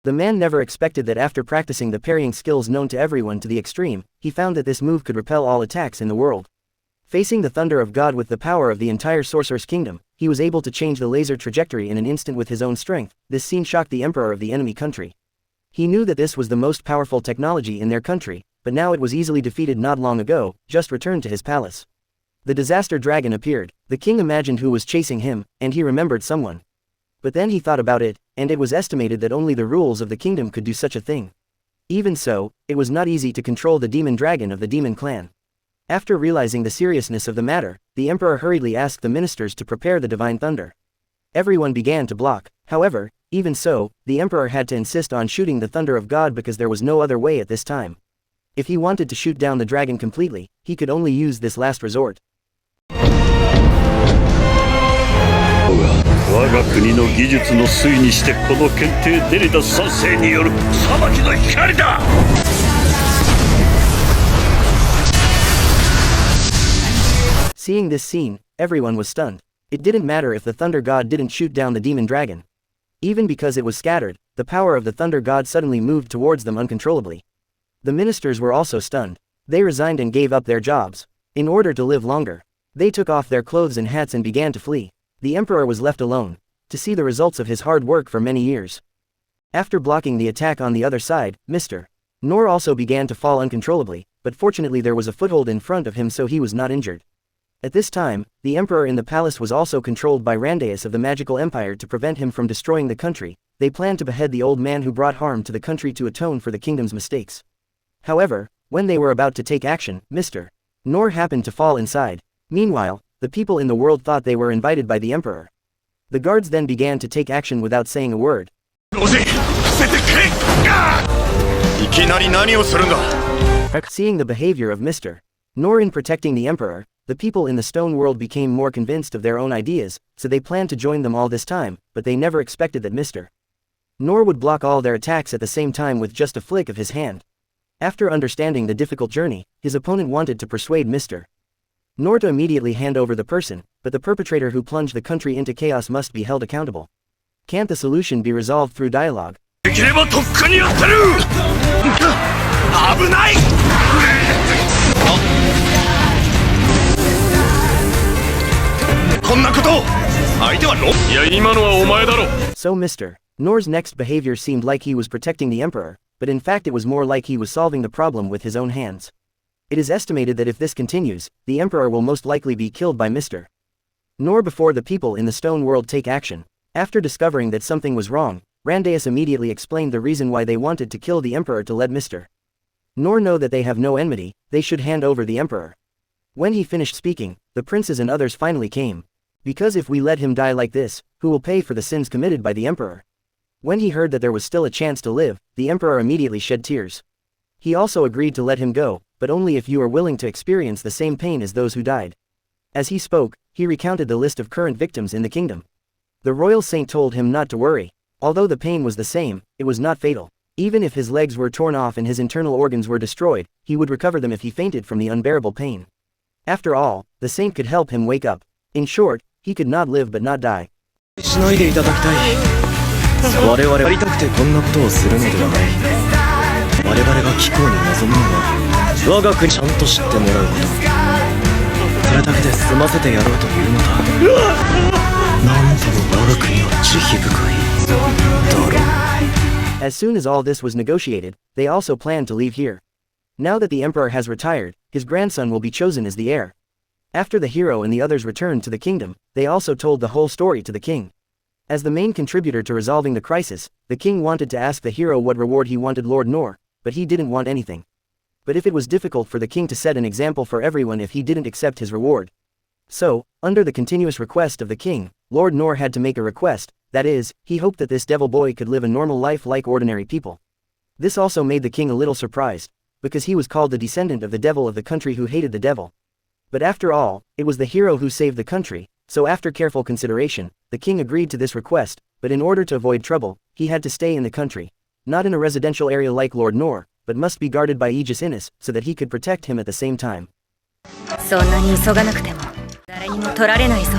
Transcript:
The man never expected that after practicing the parrying skills known to everyone to the extreme, he found that this move could repel all attacks in the world. Facing the thunder of God with the power of the entire sorcerer's kingdom, he was able to change the laser trajectory in an instant with his own strength. This scene shocked the emperor of the enemy country. He knew that this was the most powerful technology in their country, but now it was easily defeated not long ago, just returned to his palace. The disaster dragon appeared. The king imagined who was chasing him, and he remembered someone. But then he thought about it, and it was estimated that only the rules of the kingdom could do such a thing. Even so, it was not easy to control the demon dragon of the demon clan. After realizing the seriousness of the matter, the emperor hurriedly asked the ministers to prepare the divine thunder. Everyone began to block. However, even so, the emperor had to insist on shooting the thunder of God because there was no other way at this time. If he wanted to shoot down the dragon completely, he could only use this last resort. 我が国の技術の粋にしてこの検定デリダス三世による裁きの光だ。Seeing this scene, everyone was stunned. It didn't matter if the thunder god didn't shoot down the demon dragon. Even because it was scattered, the power of the thunder god suddenly moved towards them uncontrollably. The ministers were also stunned. They resigned and gave up their jobs. In order to live longer, they took off their clothes and hats and began to flee. The emperor was left alone, to see the results of his hard work for many years. After blocking the attack on the other side, Mr. Noor also began to fall uncontrollably, but fortunately there was a foothold in front of him so he was not injured. At this time, the emperor in the palace was also controlled by Randaeus of the magical empire to prevent him from destroying the country. They planned to behead the old man who brought harm to the country to atone for the kingdom's mistakes. However, when they were about to take action, Mr. Noor happened to fall inside. Meanwhile, the people in the world thought they were invited by the emperor. The guards then began to take action without saying a word. Seeing the behavior of Mr. Noor in protecting the emperor, the people in the stone world became more convinced of their own ideas, so they planned to join them all this time, but they never expected that Mr. Noor would block all their attacks at the same time with just a flick of his hand. After understanding the difficult journey, his opponent wanted to persuade Mr. Noor to immediately hand over the person, but the perpetrator who plunged the country into chaos must be held accountable. Can't the solution be resolved through dialogue? So Mr. Noor's next behavior seemed like he was protecting the emperor, but in fact it was more like he was solving the problem with his own hands. It is estimated that if this continues, the emperor will most likely be killed by Mr. Noor before the people in the stone world take action. After discovering that something was wrong, Randaeus immediately explained the reason why they wanted to kill the emperor to let Mr. Noor know that they have no enmity, they should hand over the emperor. When he finished speaking, the princes and others finally came. Because if we let him die like this, who will pay for the sins committed by the emperor? When he heard that there was still a chance to live, the emperor immediately shed tears. He also agreed to let him go, but only if you are willing to experience the same pain as those who died. As he spoke, he recounted the list of current victims in the kingdom. The royal saint told him not to worry. Although the pain was the same, it was not fatal. Even if his legs were torn off and his internal organs were destroyed, he would recover them if he fainted from the unbearable pain. After all, the saint could help him wake up. In short, he could not live but not die. As soon as all this was negotiated, they also planned to leave here. Now that the emperor has retired, his grandson will be chosen as the heir. After the hero and the others returned to the kingdom, they also told the whole story to the king. As the main contributor to resolving the crisis, the king wanted to ask the hero what reward he wanted Lord Noor, but he didn't want anything. But if it was difficult for the king to set an example for everyone if he didn't accept his reward. So, under the continuous request of the king, Lord Noor had to make a request, that is, he hoped that this devil boy could live a normal life like ordinary people. This also made the king a little surprised, because he was called the descendant of the devil of the country who hated the devil. But after all, it was the hero who saved the country, so after careful consideration, the king agreed to this request, but in order to avoid trouble, he had to stay in the country. Not in a residential area like Lord Noor, but must be guarded by Aegis Innis, so that he could protect him at the same time. そんなに急がなくても誰にも取られないぞ。